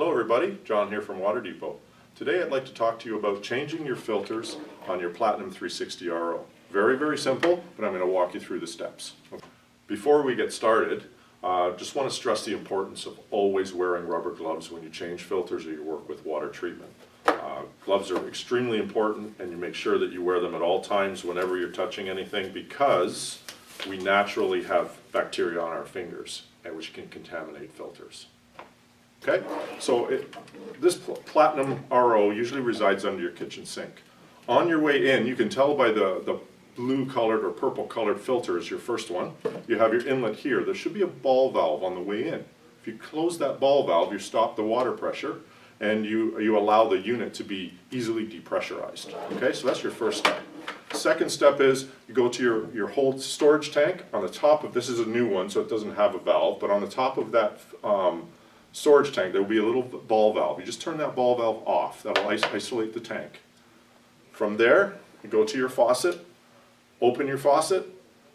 Hello everybody, John here from Water Depot. Today I'd like to talk to you about changing your filters on your Platinum 360 RO. Very, very simple, but I'm going to walk you through the steps. Before we get started, just want to stress the importance of always wearing rubber gloves when you change filters or you work with water treatment. Gloves are extremely important, and you make sure that you wear them at all times whenever you're touching anything, because we naturally have bacteria on our fingers, which can contaminate filters. Okay, so this Platinum RO usually resides under your kitchen sink. On your way in, you can tell by the blue colored or purple colored filter is your first one. You have your inlet here. There should be a ball valve on the way in. If you close that ball valve, you stop the water pressure and you allow the unit to be easily depressurized. Okay, so that's your first step. Second step is you go to your whole storage tank. On the top of, this is a new one, so it doesn't have a valve, but on the top of that storage tank there will be a little ball valve. You just turn that ball valve off. That'll isolate the tank. From there, you go to your faucet, open your faucet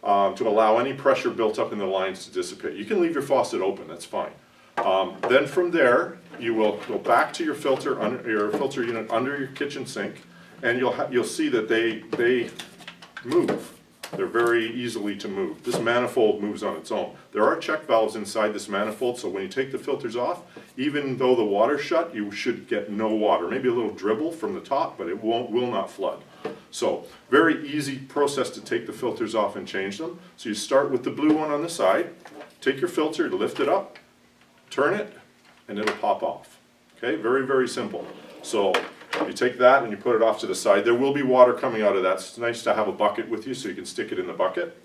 to allow any pressure built up in the lines to dissipate. You can leave your faucet open, that's fine. Then from there, you will go back to your filter unit under your kitchen sink, and you'll see that they move. They're very easily to move. This manifold moves on its own. There are check valves inside this manifold, so when you take the filters off, even though the water's shut, you should get no water. Maybe a little dribble from the top, but it will not flood. So, very easy process to take the filters off and change them. So you start with the blue one on the side, take your filter, lift it up, turn it, and it'll pop off. Okay, very, very simple. So you take that and you put it off to the side. There will be water coming out of that. It's nice to have a bucket with you so you can stick it in the bucket.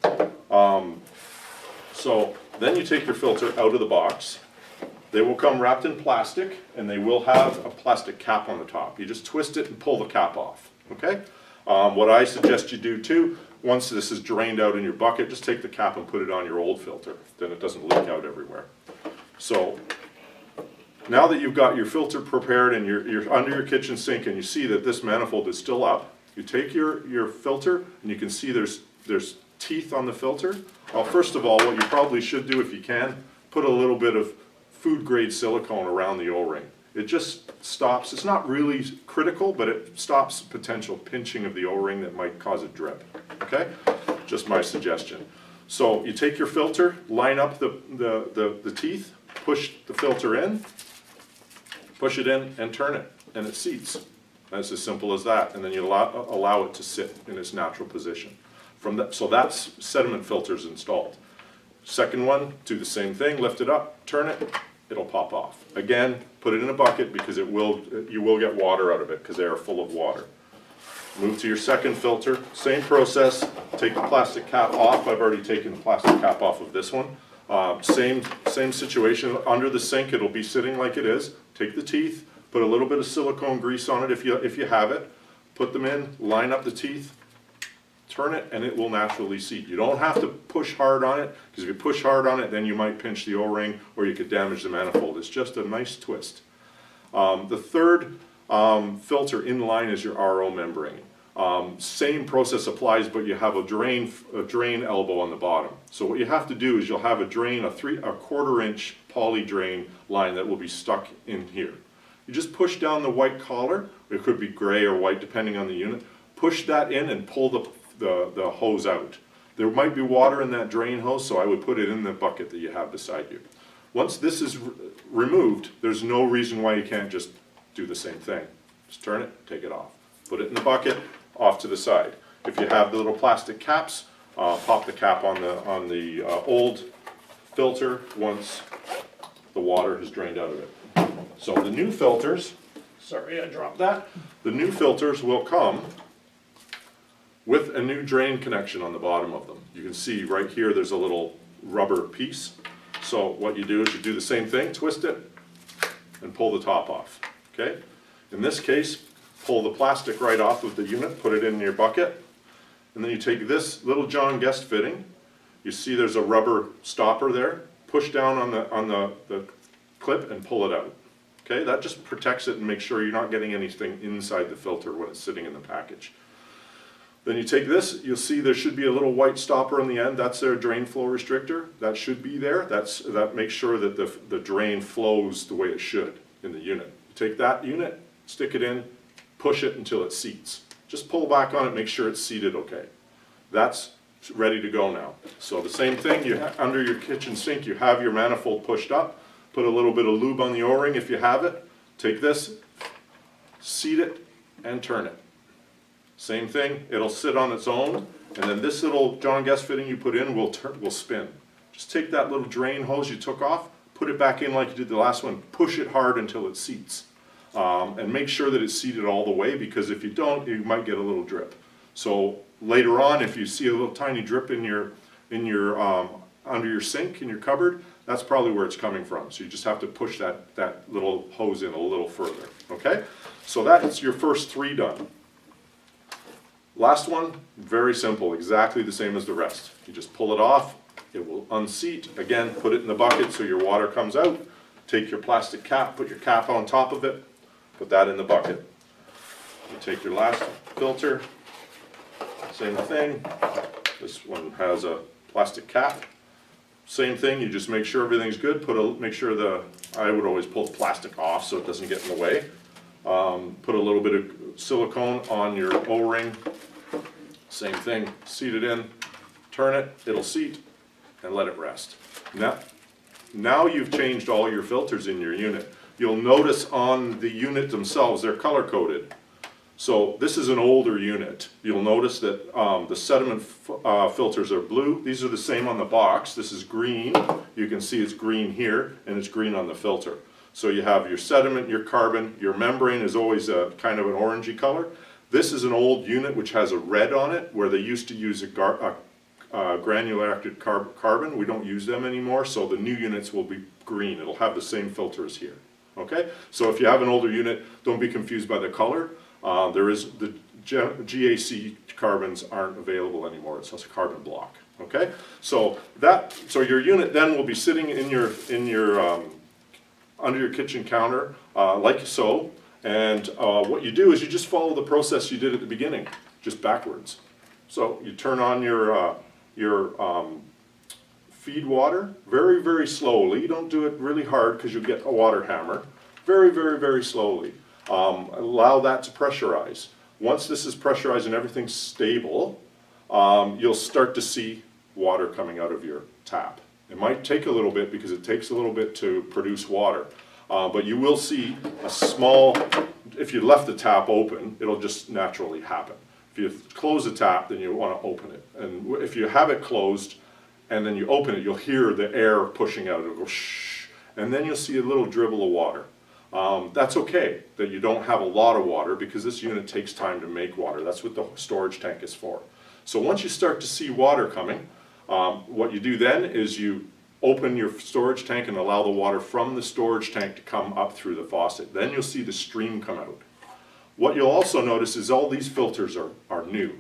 So then you take your filter out of the box. They will come wrapped in plastic, and they will have a plastic cap on the top. You just twist it and pull the cap off. Okay? What I suggest you do too, once this is drained out in your bucket, just take the cap and put it on your old filter. Then it doesn't leak out everywhere. So now that you've got your filter prepared and you're under your kitchen sink and you see that this manifold is still up, you take your filter and you can see there's teeth on the filter. Well, first of all, what you probably should do if you can, put a little bit of food grade silicone around the O-ring. It just stops, it's not really critical, but it stops potential pinching of the O-ring that might cause a drip. Okay? Just my suggestion. So you take your filter, line up the teeth, push the filter in, push it in and turn it, and it seats. That's as simple as that, and then you allow it to sit in its natural position. So that's sediment filters installed. Second one, do the same thing, lift it up, turn it, it'll pop off. Again, put it in a bucket because you will get water out of it because they are full of water. Move to your second filter, same process, take the plastic cap off. I've already taken the plastic cap off of this one. Same situation, under the sink it'll be sitting like it is. Take the teeth, put a little bit of silicone grease on it if you have it, put them in, line up the teeth, turn it, and it will naturally seat. You don't have to push hard on it, because if you push hard on it then you might pinch the O-ring or you could damage the manifold. It's just a nice twist. The third filter in line is your RO membrane. Same process applies, but you have a drain elbow on the bottom. So what you have to do is you'll have a drain, a 1/4 inch poly drain line that will be stuck in here. You just push down the white collar, it could be gray or white depending on the unit, push that in and pull the hose out. There might be water in that drain hose, so I would put it in the bucket that you have beside you. Once this is removed, there's no reason why you can't just do the same thing. Just turn it, take it off. Put it in the bucket, off to the side. If you have the little plastic caps, pop the cap on the old filter once the water has drained out of it. So the new filters, sorry I dropped that, the new filters will come with a new drain connection on the bottom of them. You can see right here there's a little rubber piece. So what you do is you do the same thing, twist it, and pull the top off. Okay? In this case, pull the plastic right off of the unit, put it in your bucket, and then you take this little John Guest fitting. You see there's a rubber stopper there. Push down on the clip and pull it out. Okay, that just protects it and makes sure you're not getting anything inside the filter when it's sitting in the package. Then you take this, you'll see there should be a little white stopper on the end. That's their drain flow restrictor. That should be there. That makes sure that the drain flows the way it should. in the unit. You take that unit, stick it in, push it until it seats. Just pull back on it, make sure it's seated okay. That's ready to go now. So the same thing, under your kitchen sink, you have your manifold pushed up, put a little bit of lube on the O-ring if you have it, take this, seat it, and turn it. Same thing, it'll sit on its own, and then this little John Guest fitting you put in will spin. Just take that little drain hose you took off, put it back in like you did the last one, push it hard until it seats. And make sure that it's seated all the way, because if you don't, you might get a little drip. So later on, if you see a little tiny drip in your under your sink in your cupboard, that's probably where it's coming from. So you just have to push that little hose in a little further. Okay? So that's your first 3 done. Last one, very simple, exactly the same as the rest. You just pull it off, it will unseat. Again, put it in the bucket so your water comes out. Take your plastic cap, put your cap on top of it, put that in the bucket. You take your last filter, same thing. This one has a plastic cap. Same thing, you just make sure everything's good. Make sure I would always pull the plastic off so it doesn't get in the way. Put a little bit of silicone on your O-ring. Same thing, seat it in, turn it, it'll seat, and let it rest. Now you've changed all your filters in your unit. You'll notice on the unit themselves, they're color coded. So this is an older unit. You'll notice that the sediment filters are blue. These are the same on the box. This is green. You can see it's green here, and it's green on the filter. So you have your sediment, your carbon, your membrane is always a kind of an orangey color. This is an old unit which has a red on it, where they used to use a granular active carbon. We don't use them anymore, so the new units will be green. It'll have the same filter as here. Okay? So if you have an older unit, don't be confused by the color. The GAC carbons aren't available anymore. It's just a carbon block. Okay? So your unit then will be sitting in your under your kitchen counter like so. And what you do is you just follow the process you did at the beginning, just backwards. So you turn on your feed water very, very slowly. You don't do it really hard because you'll get a water hammer. Very, very, very slowly. Allow that to pressurize. Once this is pressurized and everything's stable, you'll start to see water coming out of your tap. It might take a little bit because it takes a little bit to produce water. But you will see a small, if you left the tap open, it'll just naturally happen. If you close the tap, then you want to open it. And if you have it closed and then you open it, you'll hear the air pushing out. It'll go shh, and then you'll see a little dribble of water. That's okay that you don't have a lot of water, because this unit takes time to make water. That's what the storage tank is for. So once you start to see water coming, what you do then is you open your storage tank and allow the water from the storage tank to come up through the faucet. Then you'll see the stream come out. What you'll also notice is all these filters are new.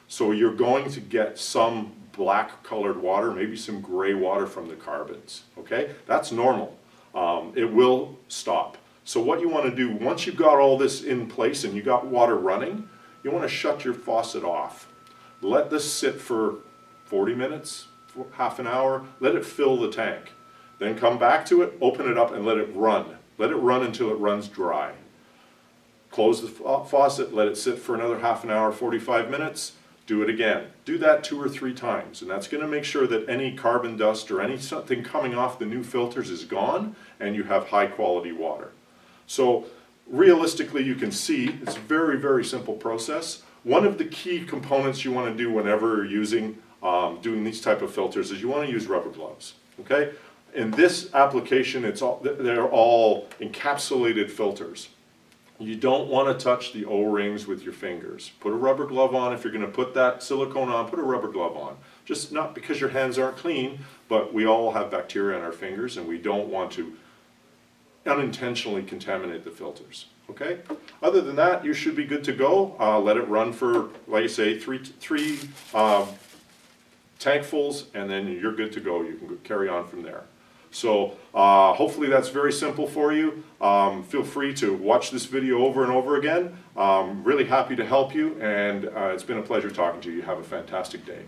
So you're going to get some black colored water, maybe some gray water from the carbons. Okay? That's normal. It will stop. So what you want to do, once you've got all this in place and you got water running, you want to shut your faucet off. Let this sit for 40 minutes, half an hour, let it fill the tank. Then come back to it, open it up, and let it run. Let it run until it runs dry. Close the faucet, let it sit for another half an hour, 45 minutes, do it again. Do that 2 or 3 times, and that's going to make sure that any carbon dust or anything coming off the new filters is gone, and you have high quality water. So realistically, you can see it's a very, very simple process. One of the key components you want to do whenever you're using doing these type of filters is you want to use rubber gloves. Okay? In this application, they're all encapsulated filters. You don't want to touch the O-rings with your fingers. Put a rubber glove on. If you're going to put that silicone on, put a rubber glove on. Just not because your hands aren't clean, but we all have bacteria on our fingers, and we don't want to unintentionally contaminate the filters. Okay? Other than that, you should be good to go. Let it run for, like I say, three tankfuls, and then you're good to go. You can carry on from there. So hopefully that's very simple for you. Feel free to watch this video over and over again. Really happy to help you, and it's been a pleasure talking to you. Have a fantastic day.